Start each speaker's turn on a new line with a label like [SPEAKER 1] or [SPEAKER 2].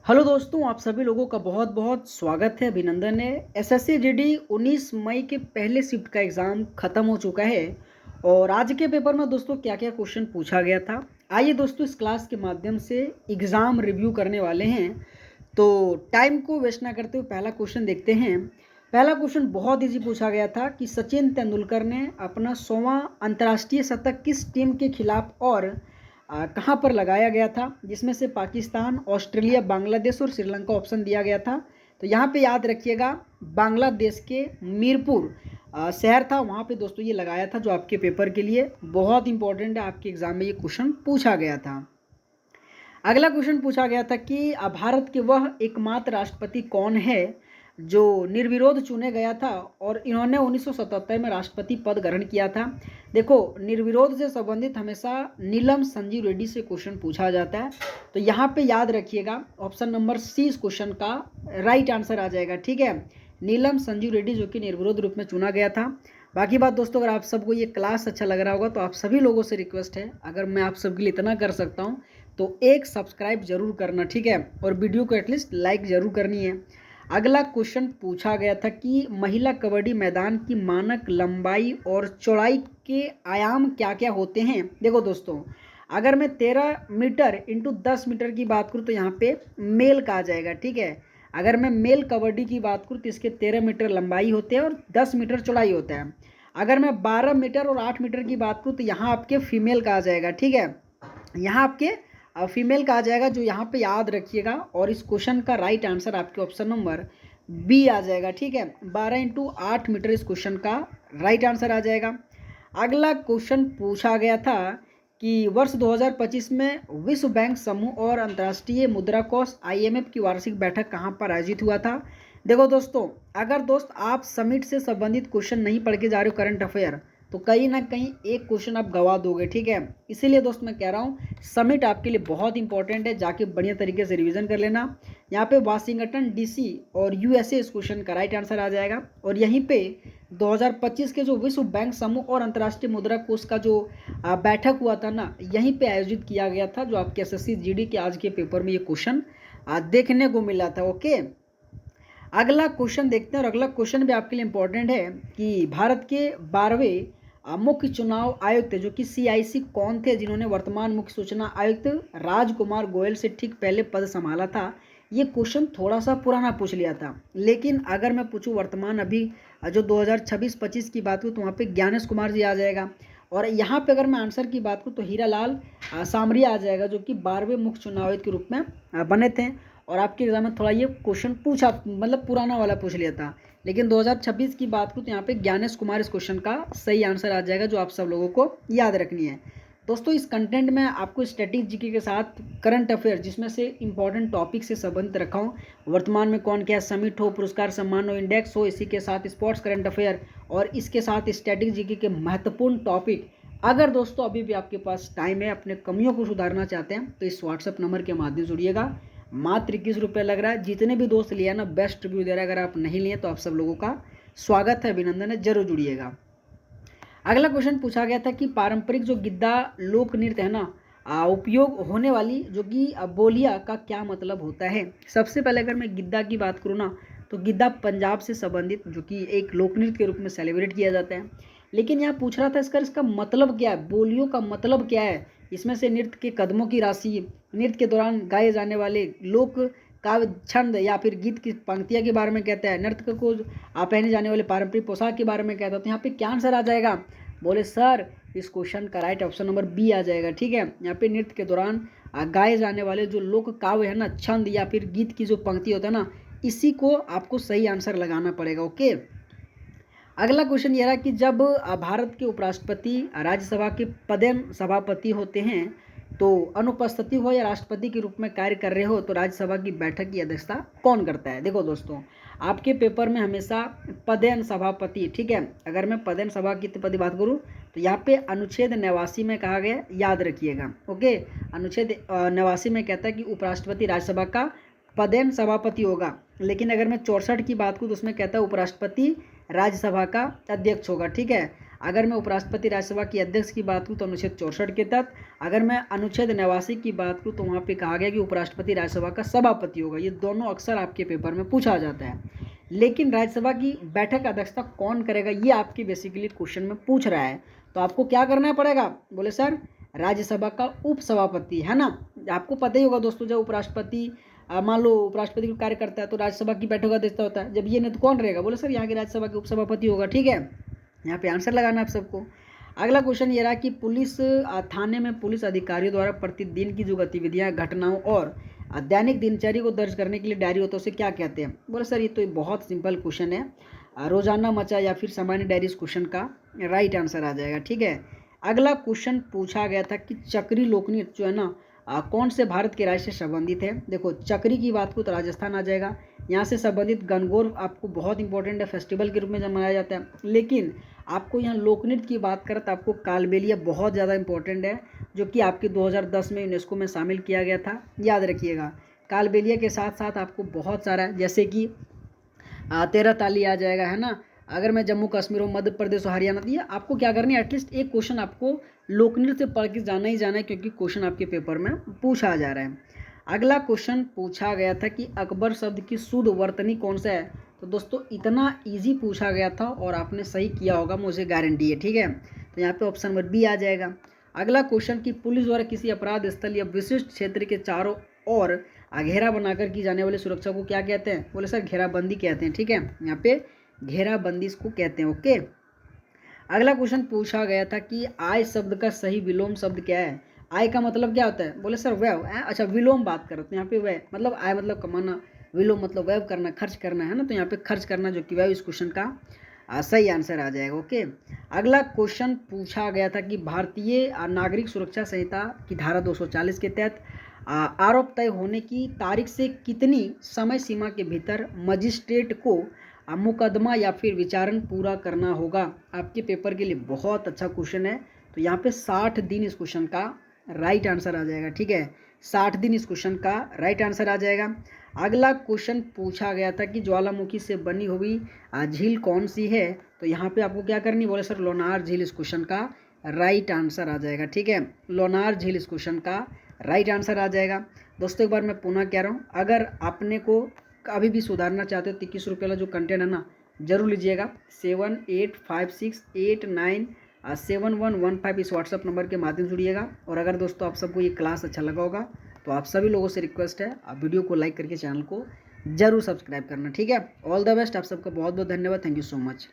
[SPEAKER 1] Hello दोस्तों, आप सभी लोगों का बहुत बहुत स्वागत है, अभिनंदन है। एसएससी जीडी 19 मई के पहले शिफ्ट का एग्ज़ाम ख़त्म हो चुका है और आज के पेपर में दोस्तों क्या क्या क्वेश्चन पूछा गया था, आइए दोस्तों इस क्लास के माध्यम से एग्ज़ाम रिव्यू करने वाले हैं। तो टाइम को वेस्ट ना करते हुए पहला क्वेश्चन देखते हैं। पहला क्वेश्चन बहुत ईजी पूछा गया था कि सचिन तेंदुलकर ने अपना 100वां अंतर्राष्ट्रीय शतक किस टीम के खिलाफ और कहाँ पर लगाया गया था, जिसमें से पाकिस्तान, ऑस्ट्रेलिया, बांग्लादेश और श्रीलंका ऑप्शन दिया गया था। तो यहाँ पे याद रखिएगा बांग्लादेश के मीरपुर शहर था, वहाँ पे दोस्तों ये लगाया था, जो आपके पेपर के लिए बहुत इंपॉर्टेंट है। आपके एग्जाम में ये क्वेश्चन पूछा गया था। अगला क्वेश्चन पूछा गया था कि भारत के वह एकमात्र राष्ट्रपति कौन है जो निर्विरोध चुने गया था और इन्होंने 1977 में राष्ट्रपति पद ग्रहण किया था। देखो, निर्विरोध से संबंधित हमेशा नीलम संजीव रेड्डी से क्वेश्चन पूछा जाता है। तो यहाँ पे याद रखिएगा ऑप्शन नंबर सी इस क्वेश्चन का राइट आंसर आ जाएगा। ठीक है, नीलम संजीव रेड्डी जो कि निर्विरोध रूप में चुना गया था। बाकी बात दोस्तों, अगर आप सबको ये क्लास अच्छा लग रहा होगा तो आप सभी लोगों से रिक्वेस्ट है, अगर मैं आप सबके लिए इतना कर सकता हूँ तो एक सब्सक्राइब जरूर करना, ठीक है, और वीडियो को एटलीस्ट लाइक जरूर करनी है। अगला क्वेश्चन पूछा गया था कि महिला कबड्डी मैदान की मानक लंबाई और चौड़ाई के आयाम क्या क्या होते हैं। देखो दोस्तों, अगर मैं 13 मीटर इंटू 10 मीटर की बात करूँ तो यहाँ पे मेल का आ जाएगा। ठीक है, अगर मैं मेल कबड्डी की बात करूँ तो इसके 13 मीटर लंबाई होते हैं और 10 मीटर चौड़ाई होता है। अगर मैं 12 मीटर और 8 मीटर की बात करूँ तो यहाँ आपके फीमेल का आ जाएगा। ठीक है, यहाँ आपके फीमेल का आ जाएगा, जो यहाँ पे याद रखिएगा। और इस क्वेश्चन का राइट आंसर आपके ऑप्शन नंबर बी आ जाएगा। ठीक है, 12 इंटू 8 मीटर इस क्वेश्चन का राइट आंसर आ जाएगा। अगला क्वेश्चन पूछा गया था कि वर्ष 2025 में विश्व बैंक समूह और अंतर्राष्ट्रीय मुद्रा कोष IMF की वार्षिक बैठक कहाँ पर आयोजित हुआ था। देखो दोस्तों, अगर दोस्त आप समिट से संबंधित क्वेश्चन नहीं पढ़ के जा रहे हो करंट अफेयर, तो कहीं ना कहीं एक क्वेश्चन आप गवा दोगे। ठीक है, इसीलिए दोस्त मैं कह रहा हूँ समिट आपके लिए बहुत इंपॉर्टेंट है, जाके बढ़िया तरीके से रिवीजन कर लेना। यहाँ पे वाशिंगटन DC और USA इस क्वेश्चन का राइट आंसर आ जाएगा। और यहीं पे 2025 के जो विश्व बैंक समूह और अंतर्राष्ट्रीय मुद्रा कोष का जो बैठक हुआ था ना, यहीं पे आयोजित किया गया था, जो आपके SSC GD के आज के पेपर में ये क्वेश्चन देखने को मिला था। ओके, अगला क्वेश्चन देखते हैं, और अगला क्वेश्चन भी आपके लिए इंपॉर्टेंट है कि भारत के 12वें मुख्य चुनाव आयुक्त जो कि CIC कौन थे, जिन्होंने वर्तमान मुख्य सूचना आयुक्त राजकुमार गोयल से ठीक पहले पद संभाला था। ये क्वेश्चन थोड़ा सा पुराना पूछ लिया था, लेकिन अगर मैं पूछूं वर्तमान अभी जो 2026-25 की बात करूँ तो वहाँ पे ज्ञानेश कुमार जी आ जाएगा। और यहाँ पे अगर मैं आंसर की बात करूँ तो हीरालाल सामरिया आ जाएगा, जो कि 12वें मुख्य चुनाव आयुक्त के रूप में बने थे। और आपके एग्जाम में थोड़ा ये क्वेश्चन पूछा, मतलब पुराना वाला पूछ लिया था, लेकिन 2026 की बात करूँ तो यहाँ पे ज्ञानेश कुमार इस क्वेश्चन का सही आंसर आ जाएगा, जो आप सब लोगों को याद रखनी है। दोस्तों, इस कंटेंट में आपको स्टैटिक जीके के साथ करंट अफेयर, जिसमें से इंपॉर्टेंट टॉपिक से संबंधित रखा हूँ, वर्तमान में कौन क्या समिट हो, पुरस्कार सम्मान हो, इंडेक्स हो, इसी के साथ स्पोर्ट्स करंट अफेयर और इसके साथ स्टैटिक जीके के महत्वपूर्ण टॉपिक। अगर दोस्तों अभी भी आपके पास टाइम है, अपने कमियों को सुधारना चाहते हैं, तो इस व्हाट्सएप नंबर के माध्यम से जुड़िएगा। मात्र 21 रुपये लग रहा है। जितने भी दोस्त लिया ना, बेस्ट रिव्यू दे रहा है। अगर आप नहीं लिए तो आप सब लोगों का स्वागत है, अभिनंदन है, जरूर जुड़िएगा। अगला क्वेश्चन पूछा गया था कि पारंपरिक जो गिद्दा लोक नृत्य है ना, उपयोग होने वाली जो कि बोलिया का क्या मतलब होता है। सबसे पहले अगर मैं गिद्दा की बात करूँ ना, तो गिद्दा पंजाब से संबंधित जो कि एक लोक नृत्य के रूप में सेलिब्रेट किया जाता है। लेकिन यहाँ पूछ रहा था इसका मतलब क्या है, बोलियों का मतलब क्या है। इसमें से नृत्य के कदमों की राशि, नृत्य के दौरान गाए जाने वाले लोक काव्य छंद या फिर गीत की पंक्तियाँ के बारे में कहता है, नर्तक को पहने जाने वाले पारंपरिक पोशाक के बारे में कहता है। तो यहाँ पे क्या आंसर आ जाएगा, बोले सर इस क्वेश्चन का राइट ऑप्शन नंबर बी आ जाएगा। ठीक है, यहाँ पे नृत्य के दौरान गाए जाने वाले जो लोक काव्य है ना, छंद या फिर गीत की जो पंक्ति होता है ना, इसी को आपको सही आंसर लगाना पड़ेगा। ओके, अगला क्वेश्चन ये रहा कि जब भारत के उपराष्ट्रपति राज्यसभा के पदेन सभापति होते हैं, तो अनुपस्थिति हो या राष्ट्रपति के रूप में कार्य कर रहे हो, तो राज्यसभा की बैठक की अध्यक्षता कौन करता है। देखो दोस्तों, आपके पेपर में हमेशा पदेन सभापति, ठीक है, अगर मैं पदेन सभापति की बात करूँ तो यहाँ पे अनुच्छेद 89 में कहा गया, याद रखिएगा। ओके, अनुच्छेद 89 में कहता है कि उपराष्ट्रपति राज्यसभा का पदेन सभापति होगा। लेकिन अगर मैं 64 की बात करूँ तो उसमें कहता है उपराष्ट्रपति राज्यसभा का अध्यक्ष होगा। ठीक है, अगर मैं उपराष्ट्रपति राज्यसभा की अध्यक्ष की बात करूँ तो अनुच्छेद 64 के तहत, अगर मैं अनुच्छेद 89 की बात करूँ तो वहाँ पे कहा गया कि उपराष्ट्रपति राज्यसभा का सभापति होगा। ये दोनों अक्सर आपके पेपर में पूछा जाता है। लेकिन राज्यसभा की बैठक की अध्यक्षता कौन करेगा, ये आपके बेसिकली क्वेश्चन में पूछ रहा है। तो आपको क्या करना पड़ेगा, बोले सर राज्यसभा का उपसभापति, है ना। आपको पता ही होगा दोस्तों, जब उपराष्ट्रपति मान लो उपराष्ट्रपति कार्य करता है तो राज्यसभा की बैठक का अध्यक्षता होता है। जब ये नहीं तो कौन रहेगा, बोले सर यहाँ की राज्यसभा के उपसभापति होगा। ठीक है, यहाँ पे आंसर लगाना आप सबको। अगला क्वेश्चन ये रहा कि पुलिस थाने में पुलिस अधिकारियों द्वारा प्रतिदिन की जो गतिविधियां, घटनाओं और दैनिक दिनचर्या को दर्ज करने के लिए डायरी होता है, उसे क्या कहते हैं। बोले सर ये तो बहुत सिंपल क्वेश्चन है, रोजाना मचा या फिर सामान्य डायरी इस क्वेश्चन का राइट आंसर आ जाएगा। ठीक है, अगला क्वेश्चन पूछा गया था कि चक्री लोकनृत्य जो है ना कौन से भारत के राज्य से संबंधित है। देखो चक्री की बात को तो राजस्थान आ जाएगा। यहाँ से संबंधित गणगौर आपको बहुत इंपॉर्टेंट है, फेस्टिवल के रूप में जब मनाया जाता है। लेकिन आपको यहाँ लोकनृत्य की बात करें तो आपको कालबेलिया बहुत ज़्यादा इंपॉर्टेंट है, जो कि आपके 2010 में यूनेस्को में शामिल किया गया था, याद रखिएगा। कालबेलिया के साथ साथ आपको बहुत सारा जैसे कि तेरह ताली आ जाएगा, है ना। अगर मैं जम्मू कश्मीर हो, मध्य प्रदेश हो, हरियाणा, तो ये आपको क्या करनी है, एटलीस्ट एक क्वेश्चन आपको लोकनृत्य से पढ़ के जाना ही जाना है, क्योंकि क्वेश्चन आपके पेपर में पूछा जा रहा है। अगला क्वेश्चन पूछा गया था कि अकबर शब्द की शुद्ध वर्तनी कौन सा है। तो दोस्तों इतना इजी पूछा गया था और आपने सही किया होगा, मुझे गारंटी है। ठीक है, तो यहाँ पे ऑप्शन नंबर बी आ जाएगा। अगला क्वेश्चन कि पुलिस द्वारा किसी अपराध स्थल या विशिष्ट क्षेत्र के चारों ओर घेरा बनाकर की जाने वाली सुरक्षा को क्या कहते हैं। बोले सर घेराबंदी कहते हैं। ठीक है, यहाँ पे घेराबंदी इसको कहते हैं। ओके, अगला क्वेश्चन पूछा गया था कि आय शब्द का सही विलोम शब्द क्या है। आय का मतलब क्या होता है, बोले सर व्यय। अच्छा विलोम बात करते हैं यहाँ पे, व्यय मतलब आय मतलब कमाना, विलोम मतलब व्यय करना, खर्च करना, है ना। तो यहाँ पे खर्च करना जो कि व्यय, इस क्वेश्चन का सही आंसर आ जाएगा। ओके, अगला क्वेश्चन पूछा गया था कि भारतीय नागरिक सुरक्षा संहिता की धारा 240 के तहत आरोप तय होने की तारीख से कितनी समय सीमा के भीतर मजिस्ट्रेट को मुकदमा या फिर विचारण पूरा करना होगा। आपके पेपर के लिए बहुत अच्छा क्वेश्चन है। तो यहाँ पे 60 दिन इस क्वेश्चन का राइट आंसर आ जाएगा। ठीक है, 60 दिन इस क्वेश्चन का राइट आंसर आ जाएगा। अगला क्वेश्चन पूछा गया था कि ज्वालामुखी से बनी हुई झील कौन सी है। तो यहाँ पे आपको क्या करनी, बोले सर लोनार झील इस क्वेश्चन का राइट आंसर आ जाएगा। ठीक है, लोनार झील इस क्वेश्चन का राइट आंसर आ जाएगा। दोस्तों एक बार मैं पुनः कह रहा हूँ, अगर आपने को अभी भी सुधारना चाहते हो तो 21 रुपये वाला जो कंटेंट है ना जरूर लीजिएगा। 7856897115 इस व्हाट्सअप नंबर के माध्यम से जुड़िएगा। और अगर दोस्तों आप सबको ये क्लास अच्छा लगा होगा तो आप सभी लोगों से रिक्वेस्ट है, आप वीडियो को लाइक करके चैनल को जरूर सब्सक्राइब करना। ठीक है, ऑल द बेस्ट, आप सबका बहुत बहुत धन्यवाद। Thank you so much.